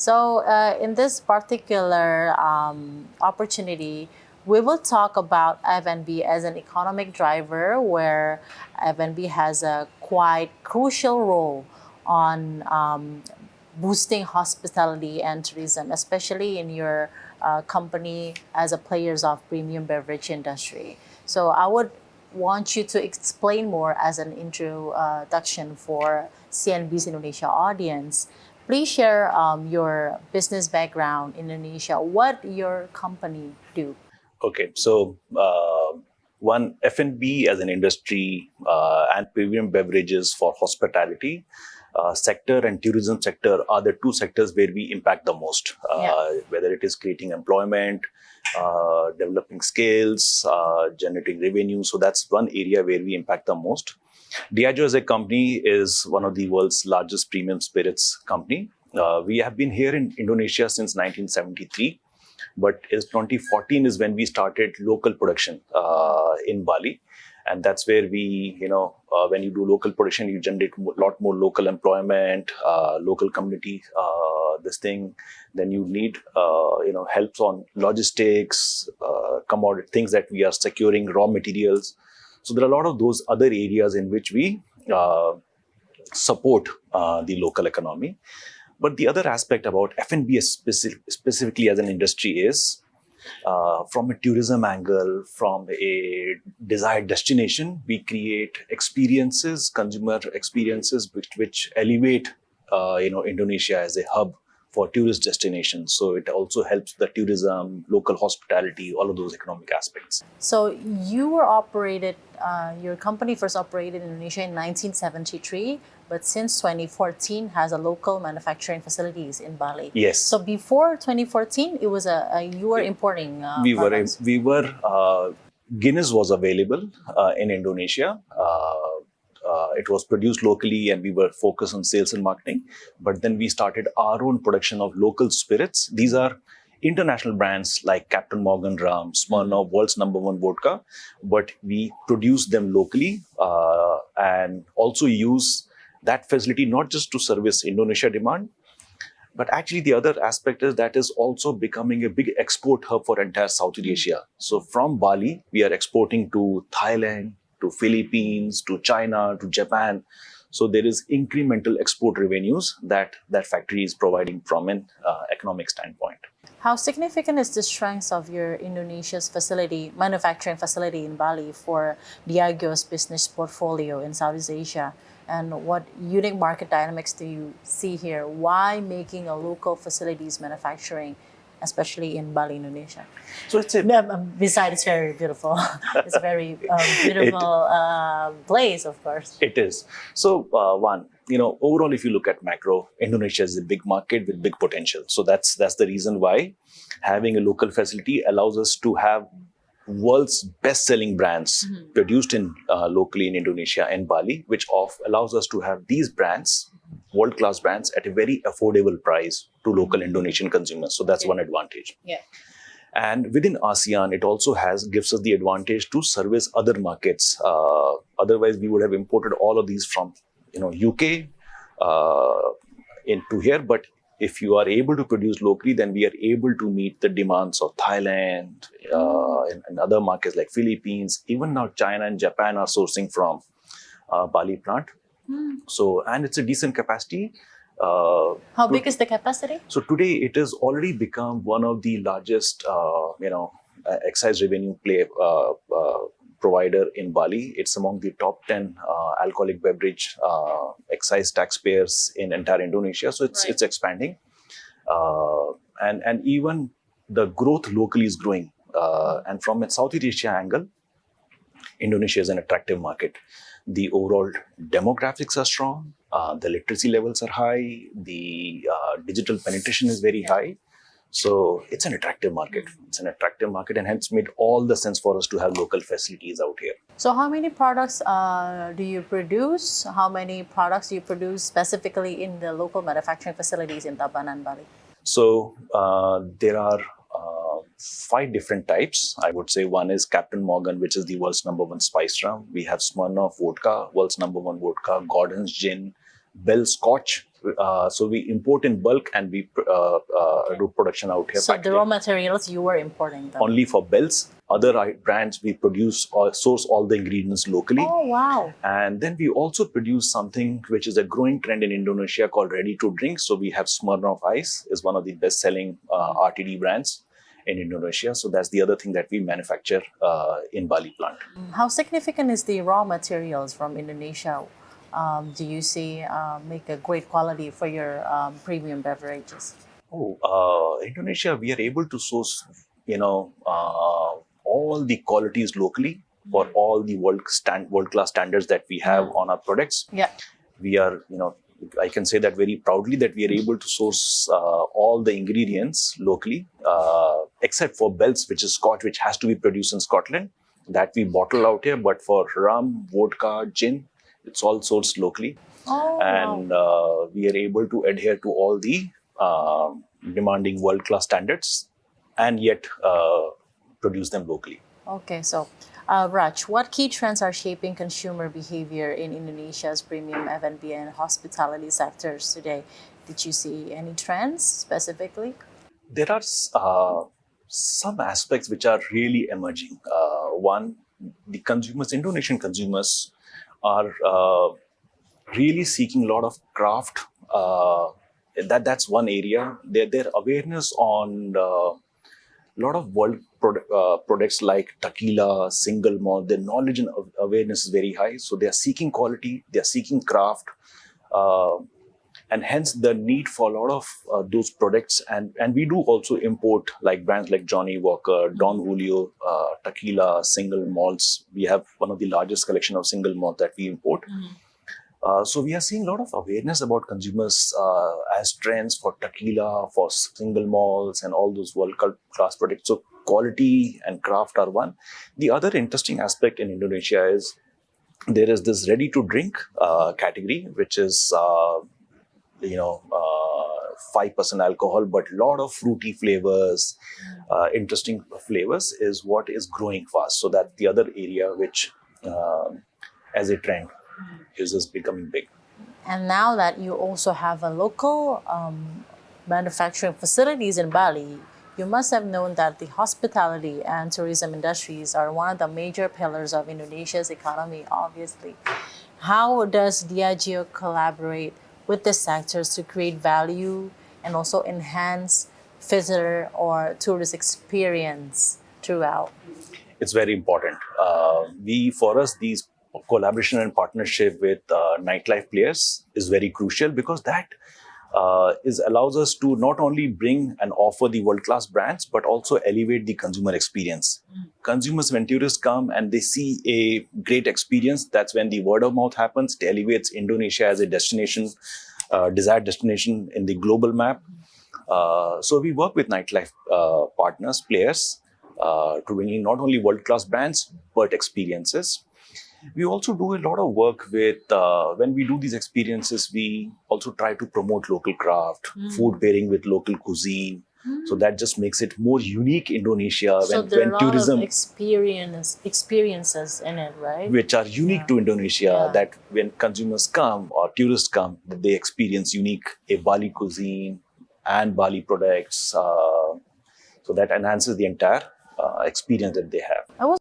So in this particular opportunity, we will talk about F&B as an economic driver, where F&B has a quite crucial role on boosting hospitality and tourism, especially in your company as a players of premium beverage industry. So I would want you to explain more as an introduction for CNB's Indonesia audience. Please share your business background in Indonesia, what your company do. Okay, so one F&B as an industry and premium beverages for hospitality sector and tourism sector are the two sectors where we impact the most. Whether it is creating employment, developing skills, generating revenue. So that's one area where we impact the most. Diageo as a company is one of the world's largest premium spirits company. We have been here in Indonesia since 1973. But 2014 is when we started local production in Bali. And that's where we, when you do local production, you generate a lot more local employment, local community, Then you need, helps on logistics, commodity things that we are securing, raw materials. So there are a lot of those other areas in which we support the local economy. But the other aspect about F&B specifically as an industry is from a tourism angle, from a desired destination, we create experiences, consumer experiences, which elevate, Indonesia as a hub for tourist destinations. So it also helps the tourism, local hospitality, all of those economic aspects. So your company first operated in Indonesia in 1973, but since 2014 has a local manufacturing facilities in Bali. Yes. So before 2014, it was you were importing. We were. Guinness was available in Indonesia. It was produced locally and we were focused on sales and marketing. But then we started our own production of local spirits. These are international brands like Captain Morgan Rum, Smirnoff, world's #1 vodka. But we produce them locally and also use that facility not just to service Indonesia demand, but actually the other aspect is that is also becoming a big export hub for entire Southeast Asia. So from Bali, we are exporting to Thailand, to Philippines, to China, to Japan. So there is incremental export revenues that factory is providing from an economic standpoint. How significant is the strength of your Indonesia's manufacturing facility in Bali for Diageo's business portfolio in Southeast Asia? And what unique market dynamics do you see here? Why making a local facilities manufacturing, especially in Bali, Indonesia? So it's besides it's very beautiful. It's a very beautiful place, of course. It is. So overall, if you look at macro, Indonesia is a big market with big potential. So that's the reason why having a local facility allows us to have world's best-selling brands produced in locally in Indonesia and Bali, which allows us to have these brands, world-class brands, at a very affordable price to local Indonesian consumers. So that's one advantage. Yeah. And within ASEAN, it also gives us the advantage to service other markets. Otherwise, we would have imported all of these from UK into here. But if you are able to produce locally, then we are able to meet the demands of Thailand and other markets like Philippines. Even now, China and Japan are sourcing from Bali plant. So, and it's a decent capacity. How big is the capacity? So today it has already become one of the largest, excise revenue provider in Bali. It's among the top 10 alcoholic beverage excise taxpayers in entire Indonesia. So it's expanding, and even the growth locally is growing. And from a Southeast Asia angle, Indonesia is an attractive market. The overall demographics are strong. The literacy levels are high. The digital penetration is very high. So it's an attractive market. It's an attractive market and hence made all the sense for us to have local facilities out here. So how many products do you produce? How many products do you produce specifically in the local manufacturing facilities in Tabanan, Bali? So there are 5 different types. I would say one is Captain Morgan, which is the world's #1 spice rum. We have Smirnoff vodka, world's #1 vodka, Gordon's gin, Bell Scotch, So we import in bulk and we do production out here. So the packaging. raw materials you were importing them. Only for bells. Other brands we produce or source all the ingredients locally. Oh wow! And then we also produce something which is a growing trend in Indonesia called ready to drink. So we have Smirnoff Ice, is one of the best selling RTD brands in Indonesia. So that's the other thing that we manufacture in Bali plant. How significant is the raw materials from Indonesia? Do you see make a great quality for your premium beverages? Indonesia, we are able to source, all the qualities locally for all the world-class standards that we have on our products. Yeah. We are, I can say that very proudly that we are able to source all the ingredients locally, except for belts, which is Scotch, which has to be produced in Scotland, that we bottle out here. But for rum, vodka, gin, it's all sourced locally. Oh, And wow. we are able to adhere to all the demanding world-class standards and yet produce them locally. Okay, so Raj, what key trends are shaping consumer behavior in Indonesia's premium F&B and hospitality sectors today? Did you see any trends specifically? There are some aspects which are really emerging. One, the consumers, Indonesian consumers, are really seeking a lot of craft. That's one area. Their awareness on a lot of world products like tequila, single malt, their knowledge and awareness is very high. So they are seeking quality, they are seeking craft, and hence the need for a lot of those products. And we do also import like brands like Johnny Walker, Don Julio, tequila, single malts. We have one of the largest collection of single malt that we import. So we are seeing a lot of awareness about consumers as trends for tequila, for single malts, and all those world-class products. So quality and craft are one. The other interesting aspect in Indonesia is there is this ready-to-drink category, which is 5% alcohol, but a lot of fruity flavors, interesting flavors is what is growing fast. So that's the other area which, as a trend, is just becoming big. And now that you also have a local manufacturing facilities in Bali, you must have known that the hospitality and tourism industries are one of the major pillars of Indonesia's economy, obviously. How does Diageo collaborate with the sectors to create value and also enhance visitor or tourist experience throughout? It's very important. For us, these collaboration and partnership with nightlife players is very crucial, because that allows us to not only bring and offer the world-class brands, but also elevate the consumer experience. Consumers, when tourists come and they see a great experience, that's when the word of mouth happens. It elevates Indonesia as a destination, desired destination in the global map. So we work with nightlife partners, players, to bring in not only world-class brands, but experiences. We also do a lot of work with, when we do these experiences, we also try to promote local craft, food pairing with local cuisine. So that just makes it more unique Indonesia. So when, there are when a lot tourism, of experiences in it, right? which are unique to Indonesia, Yeah. that when consumers come or tourists come, that they experience unique a Bali cuisine and Bali products. So that enhances the entire experience that they have. I was